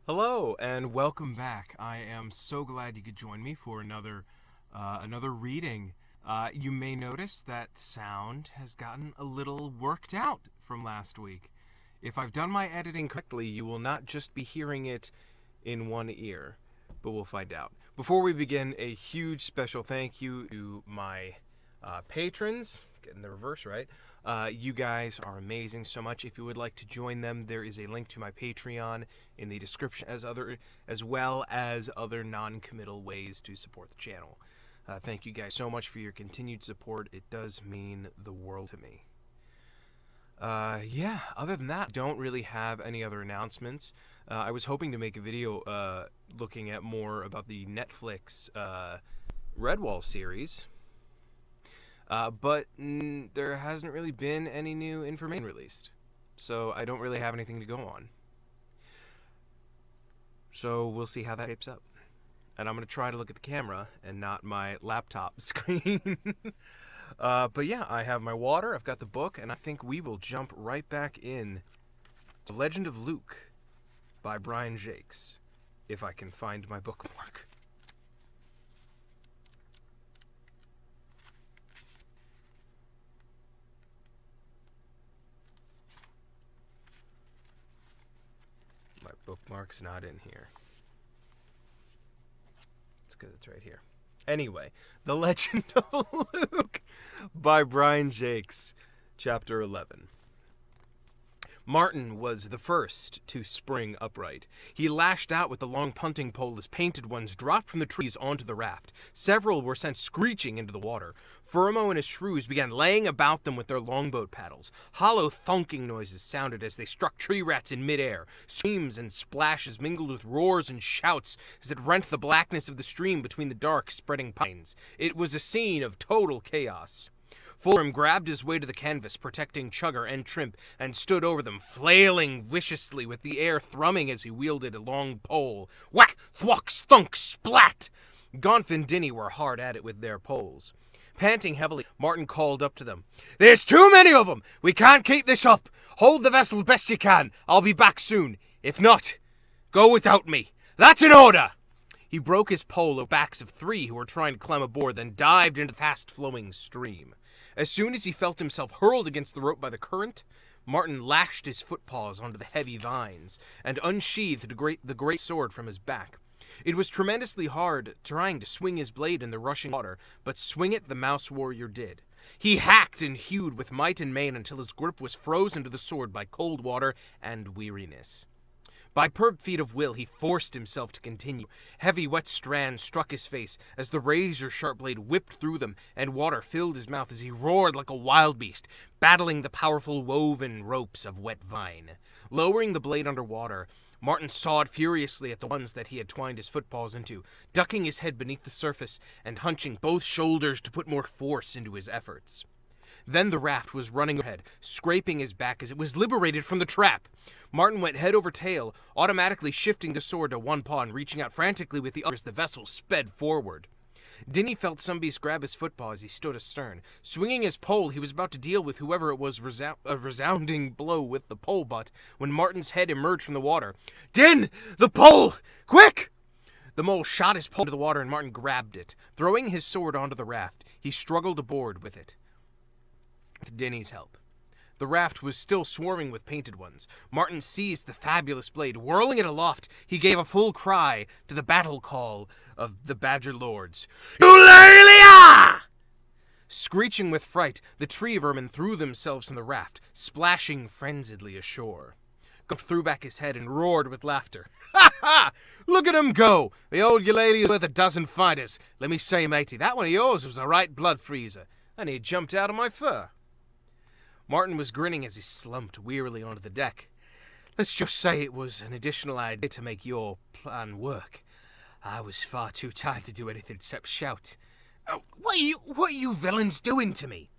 Hello and welcome back. I am so glad you could join me for another reading. You may notice that sound has gotten a little worked out from last week. If I've done my editing correctly, you will not just be hearing it in one ear, but we'll find out. Before we begin, a huge special thank you to my patrons. Getting the reverse right. You guys are amazing so much. If you would like to join them, there is a link to my Patreon in the description, as well as other non-committal ways to support the channel. Thank you guys so much for your continued support. It does mean the world to me. Yeah, other than that, don't really have any other announcements. I was hoping to make a video looking at more about the Netflix Redwall series. But there hasn't really been any new information released, so I don't really have anything to go on. So we'll see how that shapes up. And I'm going to try to look at the camera and not my laptop screen. But yeah, I have my water, I've got the book, and I think we will jump right back in The Legend of Luke by Brian Jacques, if I can find my bookmark. My bookmark's not in here. It's because it's right here. Anyway, The Legend of Luke by Brian Jacques, Chapter 11. Martin was the first to spring upright. He lashed out with the long punting pole as painted ones dropped from the trees onto the raft. Several were sent screeching into the water. Furmo and his shrews began laying about them with their longboat paddles. Hollow thunking noises sounded as they struck tree rats in midair. Screams and splashes mingled with roars and shouts as it rent the blackness of the stream between the dark, spreading pines. It was a scene of total chaos. Fulham grabbed his way to the canvas, protecting Chugger and Trimp, and stood over them, flailing viciously with the air thrumming as he wielded a long pole. Whack! Thwack! Stunk! Splat! Gonf and Dinny were hard at it with their poles. Panting heavily, Martin called up to them. "There's too many of them! We can't keep this up! Hold the vessel best you can! I'll be back soon! If not, go without me! That's an order!" He broke his pole over the backs of three who were trying to climb aboard, then dived into the fast-flowing stream. As soon as he felt himself hurled against the rope by the current, Martin lashed his footpaws onto the heavy vines and unsheathed the great sword from his back. It was tremendously hard trying to swing his blade in the rushing water, but swing it the mouse warrior did. He hacked and hewed with might and main until his grip was frozen to the sword by cold water and weariness. By pure feat of will, he forced himself to continue. Heavy, wet strands struck his face as the razor-sharp blade whipped through them, and water filled his mouth as he roared like a wild beast, battling the powerful woven ropes of wet vine. Lowering the blade under water, Martin sawed furiously at the ones that he had twined his footpaws into, ducking his head beneath the surface and hunching both shoulders to put more force into his efforts. Then the raft was running ahead, scraping his back as it was liberated from the trap. Martin went head over tail, automatically shifting the sword to one paw and reaching out frantically with the other as the vessel sped forward. Dinny felt some beast grab his footpaw as he stood astern. Swinging his pole, he was about to deal with whoever it was a resounding blow with the pole butt when Martin's head emerged from the water. "Din! The pole! Quick!" The mole shot his pole into the water and Martin grabbed it. Throwing his sword onto the raft, he struggled aboard with it. With Dinny's help. The raft was still swarming with painted ones. Martin seized the fabulous blade. Whirling it aloft, he gave a full cry to the battle call of the Badger Lords. "Eulalia!" Screeching with fright, the tree vermin threw themselves from the raft, splashing frenziedly ashore. Gump threw back his head and roared with laughter. "Ha ha! Look at 'em go! The old Eulalia's worth a dozen fighters. Let me say, matey, that one of yours was a right blood freezer, and he jumped out of my fur." Martin was grinning as he slumped wearily onto the deck. "Let's just say it was an additional idea to make your plan work. I was far too tired to do anything except shout. Oh, what are you villains doing to me?"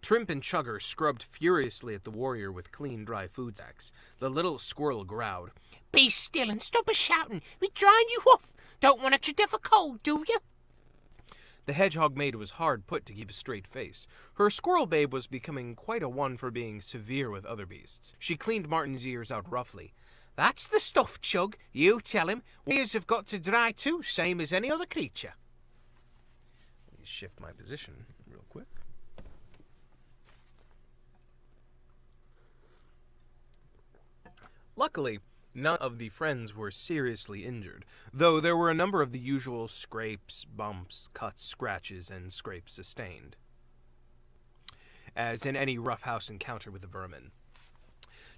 Trimp and Chugger scrubbed furiously at the warrior with clean, dry food sacks. The little squirrel growled. "Be still and stop a-shouting. We're drying you off. Don't want extra death of cold, do you?" The hedgehog maid was hard put to keep a straight face. Her squirrel babe was becoming quite a one for being severe with other beasts. She cleaned Martin's ears out roughly. That's the stuff, Chug. You tell him. Ears have got to dry too, same as any other creature. Let me shift my position real quick. Luckily, none of the friends were seriously injured, though there were a number of the usual scrapes, bumps, cuts, scratches, and scrapes sustained, as in any roughhouse encounter with the vermin.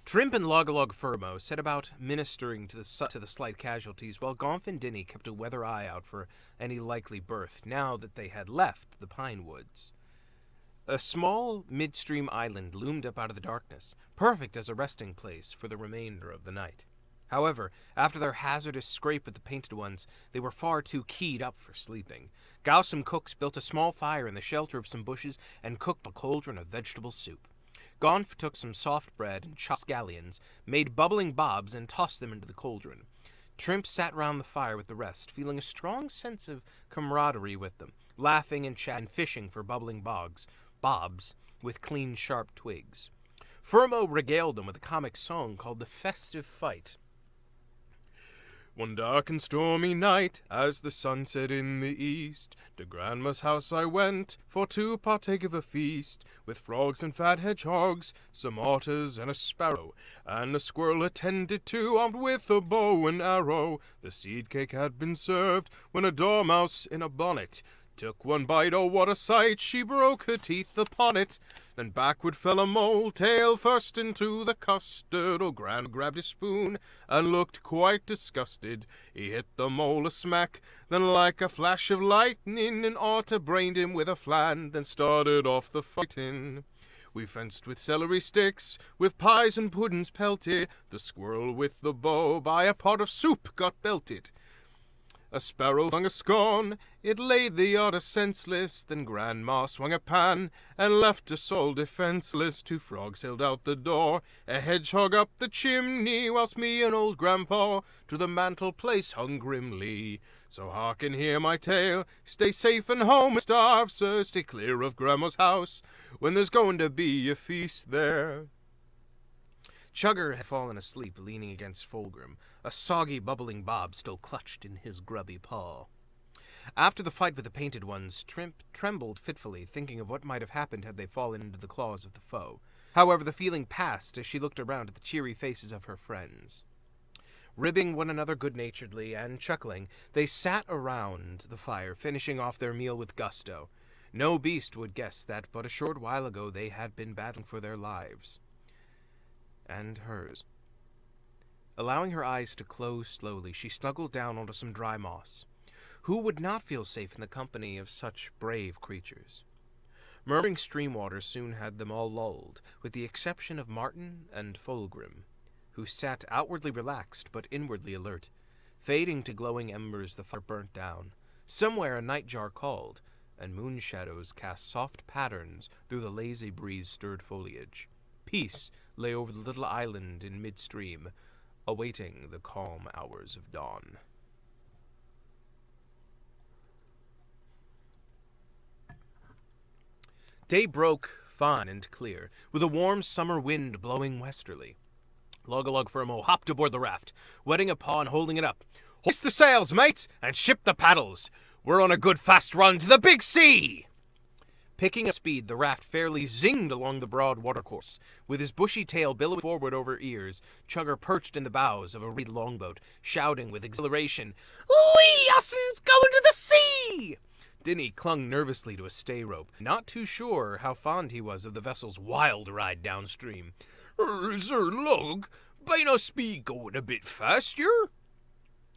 Trimp and Loggalog Furmo set about ministering to the slight casualties, while Gonf and Dinny kept a weather eye out for any likely birth now that they had left the pine woods. A small midstream island loomed up out of the darkness, perfect as a resting place for the remainder of the night. However, after their hazardous scrape with the painted ones, they were far too keyed up for sleeping. Gaussum cooks built a small fire in the shelter of some bushes and cooked a cauldron of vegetable soup. Gonf took some soft bread and chopped scallions, made bubbling bobs, and tossed them into the cauldron. Trimp sat round the fire with the rest, feeling a strong sense of camaraderie with them, laughing and chatting and fishing for bubbling bobs with clean, sharp twigs. Furmo regaled them with a comic song called The Festive Fight. One dark and stormy night, as the sun set in the east, to Grandma's house I went, for to partake of a feast, with frogs and fat hedgehogs, some otters and a sparrow, and a squirrel attended to, armed with a bow and arrow. The seed cake had been served, when a dormouse in a bonnet took one bite, oh what a sight, she broke her teeth upon it. Then backward fell a mole, tail first into the custard. Oh, Gran grabbed his spoon and looked quite disgusted. He hit the mole a smack, then like a flash of lightning, an otter brained him with a flan, then started off the fighting. We fenced with celery sticks, with pies and puddings pelted. The squirrel with the bow by a pot of soup got belted. A sparrow flung a scone, it laid the otter senseless. Then Grandma swung a pan, and left us all defenseless. Two frogs sailed out the door, a hedgehog up the chimney, whilst me and old Grandpa to the mantel-place hung grimly. So hark and hear my tale, stay safe and home and starve, sir, stay clear of Grandma's house, when there's going to be a feast there. Chugger had fallen asleep leaning against Fulgrim, a soggy, bubbling bob still clutched in his grubby paw. After the fight with the painted ones, Trimp trembled fitfully, thinking of what might have happened had they fallen into the claws of the foe. However, the feeling passed as she looked around at the cheery faces of her friends. Ribbing one another good-naturedly and chuckling, they sat around the fire, finishing off their meal with gusto. No beast would guess that but a short while ago they had been battling for their lives. And hers. Allowing her eyes to close slowly, she snuggled down onto some dry moss. Who would not feel safe in the company of such brave creatures? Murmuring stream waters soon had them all lulled, with the exception of Martin and Fulgrim, who sat outwardly relaxed but inwardly alert. Fading to glowing embers, the fire burnt down. Somewhere a nightjar called, and moon shadows cast soft patterns through the lazy breeze-stirred foliage. Peace lay over the little island in midstream, awaiting the calm hours of dawn. Day broke fine and clear, with a warm summer wind blowing westerly. Loggalog Furmo hopped aboard the raft, wetting a paw and holding it up. "Hoist the sails, mates, and ship the paddles! We're on a good fast run to the big sea!" Picking up speed, the raft fairly zinged along the broad watercourse. With his bushy tail billowing forward over ears, Chugger perched in the bows of a reed longboat, shouting with exhilaration, "Wee, us'n's going to the sea!" Dinny clung nervously to a stay rope, not too sure how fond he was of the vessel's wild ride downstream. "Sir Log, bain't us be going a bit faster?"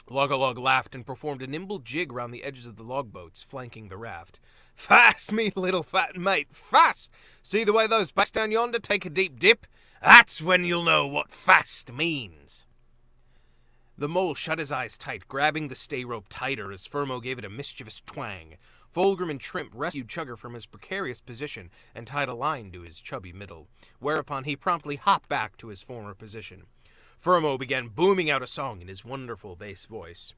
Loggalog laughed and performed a nimble jig round the edges of the logboats, flanking the raft. "Fast, me little fat mate, fast! See the way those backs down yonder take a deep dip? That's when you'll know what fast means." The mole shut his eyes tight, grabbing the stay rope tighter as Furmo gave it a mischievous twang. Fulgrim and Trimp rescued Chugger from his precarious position and tied a line to his chubby middle, whereupon he promptly hopped back to his former position. Furmo began booming out a song in his wonderful bass voice.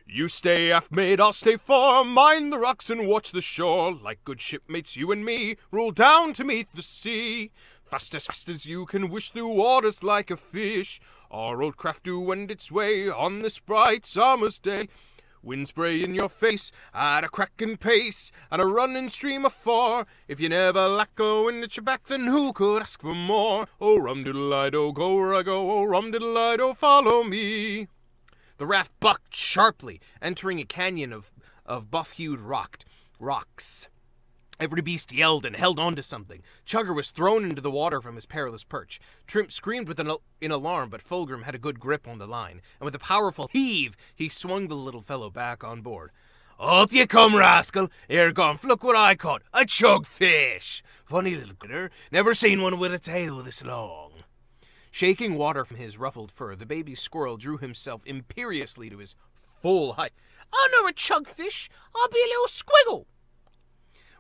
"You stay aft, mate, I'll stay fore, mind the rocks and watch the shore. Like good shipmates, you and me, roll down to meet the sea. Fast as you can wish through waters like a fish. Our old craft do wend its way on this bright summer's day. Wind spray in your face at a cracking pace, and a running stream afar. If you never lack a wind at your back, then who could ask for more? Oh, rum-diddle-I-do, go where I go, oh, rum-diddle-I-do, follow me. The raft bucked sharply, entering a canyon of buff-hued rocks. Every beast yelled and held on to something. Chugger was thrown into the water from his perilous perch. Trimp screamed in alarm, but Fulgrim had a good grip on the line, and with a powerful heave, he swung the little fellow back on board. Up you come, rascal! Here, Gonf, look what I caught! A chugfish! Funny little critter. Never seen one with a tail this long. Shaking water from his ruffled fur, the baby squirrel drew himself imperiously to his full height. I'm not a chugfish. I'll be a little squiggle.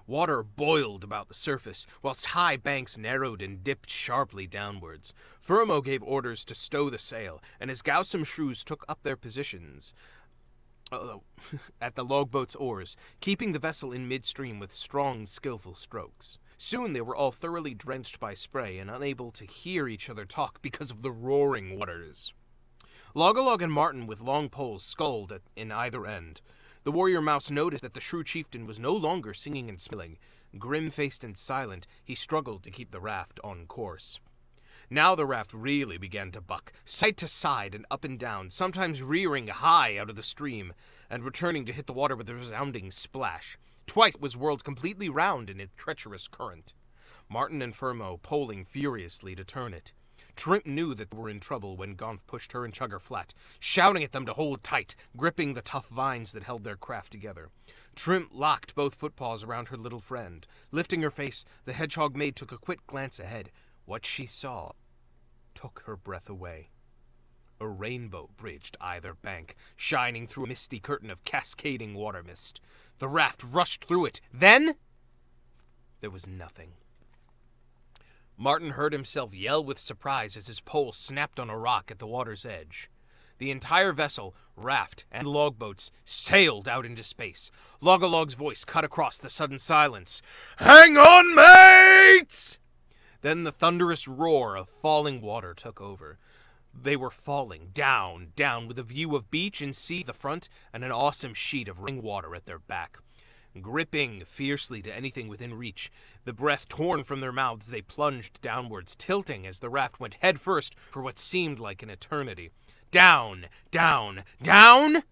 Water boiled about the surface, whilst high banks narrowed and dipped sharply downwards. Furmo gave orders to stow the sail, and his gowsome shrews took up their positions at the logboat's oars, keeping the vessel in midstream with strong, skillful strokes. Soon they were all thoroughly drenched by spray and unable to hear each other talk because of the roaring waters. Logolog and Martin with long poles sculled in either end. The warrior mouse noticed that the shrew chieftain was no longer singing and smiling. Grim-faced and silent, he struggled to keep the raft on course. Now the raft really began to buck, side to side and up and down, sometimes rearing high out of the stream, and returning to hit the water with a resounding splash. Twice it was whirled completely round in its treacherous current. Martin and Furmo poling furiously to turn it. Trimp knew that they were in trouble when Gonf pushed her and Chugger flat, shouting at them to hold tight, gripping the tough vines that held their craft together. Trimp locked both footpaws around her little friend. Lifting her face, the hedgehog maid took a quick glance ahead. What she saw took her breath away. A rainbow bridged either bank, shining through a misty curtain of cascading water mist. The raft rushed through it. Then there was nothing. Martin heard himself yell with surprise as his pole snapped on a rock at the water's edge. The entire vessel, raft, and logboats sailed out into space. Logolog's voice cut across the sudden silence. Hang on, mates! Then the thunderous roar of falling water took over. They were falling, down, with a view of beach and sea at the front and an awesome sheet of running water at their back. Gripping fiercely to anything within reach, the breath torn from their mouths, they plunged downwards, tilting as the raft went headfirst for what seemed like an eternity. Down! Vroom!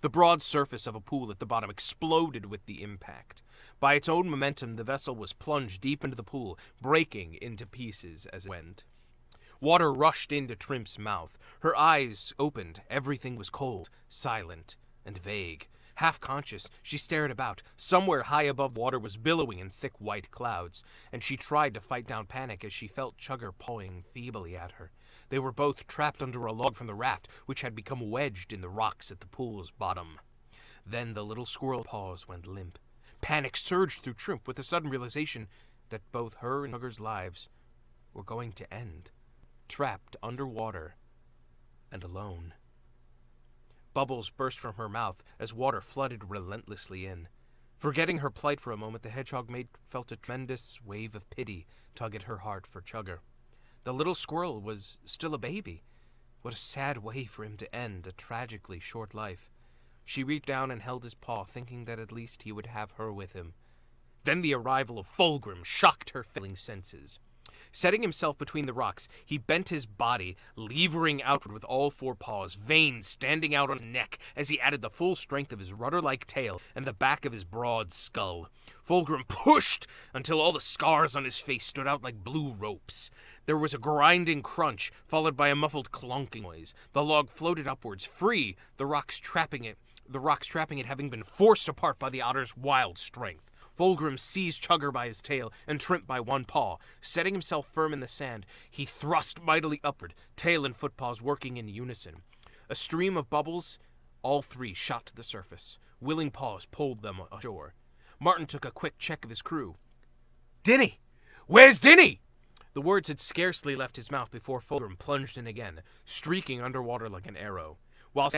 The broad surface of a pool at the bottom exploded with the impact. By its own momentum, the vessel was plunged deep into the pool, breaking into pieces as it went. Water rushed into Trimp's mouth. Her eyes opened. Everything was cold, silent, and vague. Half conscious, she stared about. Somewhere high above water was billowing in thick white clouds, and she tried to fight down panic as she felt Chugger pawing feebly at her. They were both trapped under a log from the raft, which had become wedged in the rocks at the pool's bottom. Then the little squirrel paws went limp. Panic surged through Trimp with the sudden realization that both her and Chugger's lives were going to end. Trapped underwater and alone. Bubbles burst from her mouth as water flooded relentlessly in. Forgetting her plight for a moment, the hedgehog maid felt a tremendous wave of pity tug at her heart for Chugger. The little squirrel was still a baby. What a sad way for him to end a tragically short life. She reached down and held his paw, thinking that at least he would have her with him. Then the arrival of Fulgrim shocked her failing senses. Setting himself between the rocks, he bent his body, levering outward with all four paws, veins standing out on his neck as he added the full strength of his rudder-like tail and the back of his broad skull. Fulgrim pushed until all the scars on his face stood out like blue ropes. There was a grinding crunch, followed by a muffled clonking noise. The log floated upwards, free, the rocks trapping it having been forced apart by the otter's wild strength. Fulgrim seized Chugger by his tail and Trimp by one paw. Setting himself firm in the sand, he thrust mightily upward, tail and footpaws working in unison. A stream of bubbles, all three shot to the surface. Willing paws pulled them ashore. Martin took a quick check of his crew. Dinny! Where's Dinny? The words had scarcely left his mouth before Fulgrim plunged in again, streaking underwater like an arrow. while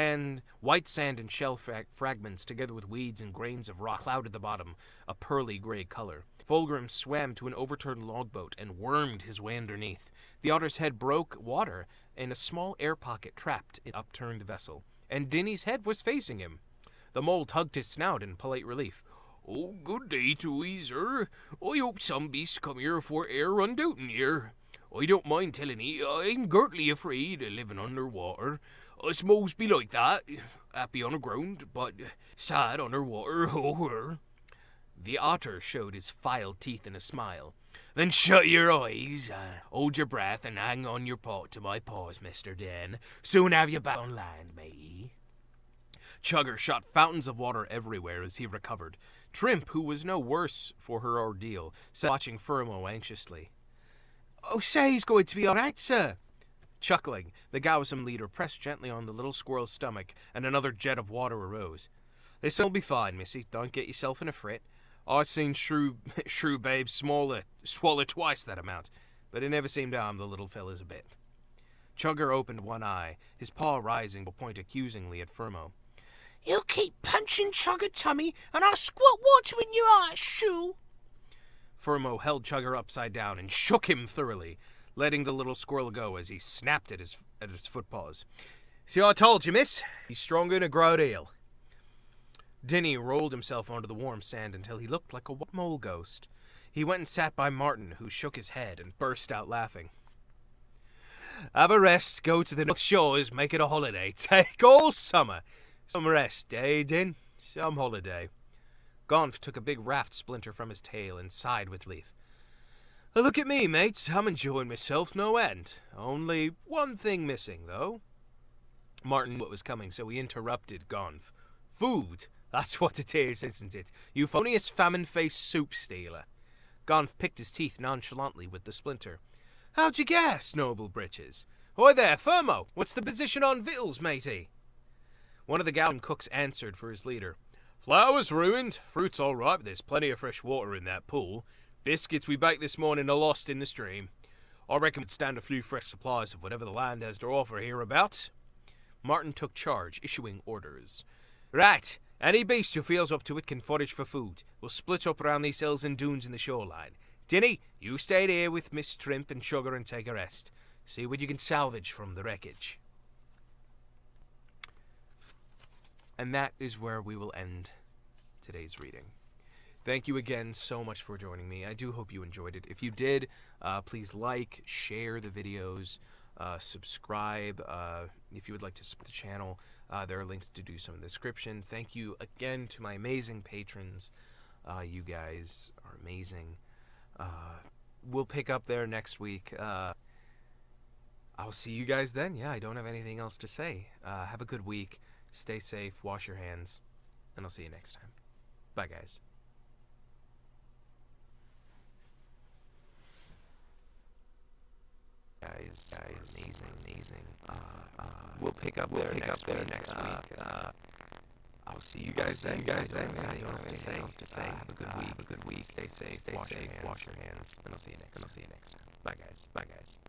white sand and shell fragments, together with weeds and grains of rock, clouded the bottom, a pearly gray color. Fulgrim swam to an overturned logboat and wormed his way underneath. The otter's head broke water in a small air pocket trapped in an upturned vessel, and Dinny's head was facing him. The mole tugged his snout in polite relief. "Oh, good day to ye, sir. I hope some beasts come here for air undoubting here. I don't mind telling ye, I'm greatly afraid of living underwater. I suppose be like that, happy on the ground, but sad underwater, oh." The otter showed his filed teeth in a smile. "Then shut your eyes, hold your breath, and hang on your paw to my paws, Mr. Den. Soon have you back on land, matey." Chugger shot fountains of water everywhere as he recovered. Trimp, who was no worse for her ordeal, sat watching Furmo anxiously. "Oh, say he's going to be all right, sir." Chuckling, the Gowsome leader pressed gently on the little squirrel's stomach, and another jet of water arose. "This'll be fine, missy. Don't get yourself in a fret. I've seen shrew babes swallow twice that amount, but it never seemed to harm the little fellas a bit." Chugger opened one eye, his paw rising to point accusingly at Furmo. "You keep punching Chugger, Tummy, and I'll squirt water in your eyes, shoo." Furmo held Chugger upside down and shook him thoroughly, letting the little squirrel go as he snapped at his footpaws. "See, I told you, miss. He's stronger than a growed eel." Dinny rolled himself onto the warm sand until he looked like a mole ghost. He went and sat by Martin, who shook his head and burst out laughing. "Have a rest, go to the North Shores, make it a holiday. Take all summer. Some rest, eh, Din? Some holiday." Gonf took a big raft splinter from his tail and sighed with relief. "Look at me, mates. I'm enjoying myself no end. Only one thing missing, though." Martin knew what was coming, so he interrupted Gonf. "Food. That's what it is, isn't it? Euphonious famine-faced soup stealer." Gonf picked his teeth nonchalantly with the splinter. "How'd you guess, noble britches? Hoy there, Furmo. What's the position on victuals, matey?" One of the Gowsome cooks answered for his leader. "Flour's ruined. Fruit's all right, but there's plenty of fresh water in that pool. Biscuits we baked this morning are lost in the stream. I reckon we'd stand a few fresh supplies of whatever the land has to offer hereabouts." Martin took charge, issuing orders. "Right. Any beast who feels up to it can forage for food. We'll split up around these hills and dunes in the shoreline. Dinny, you stay here with Miss Trimp and Sugar and take a rest. See what you can salvage from the wreckage." And that is where we will end today's reading. Thank you again so much for joining me. I do hope you enjoyed it. If you did, please like, share the videos, subscribe. If you would like to support the channel, there are links to do so in the description. Thank you again to my amazing patrons. You guys are amazing. We'll pick up there next week. I'll see you guys then. Yeah, I don't have anything else to say. Have a good week. Stay safe. Wash your hands. And I'll see you next time. Bye, guys. Guys, amazing. We'll pick up there next week. I'll see you guys then. Yeah, you don't have anything else to say. Have a good week. Stay safe. Wash your hands. And I'll see you next time. Bye, guys.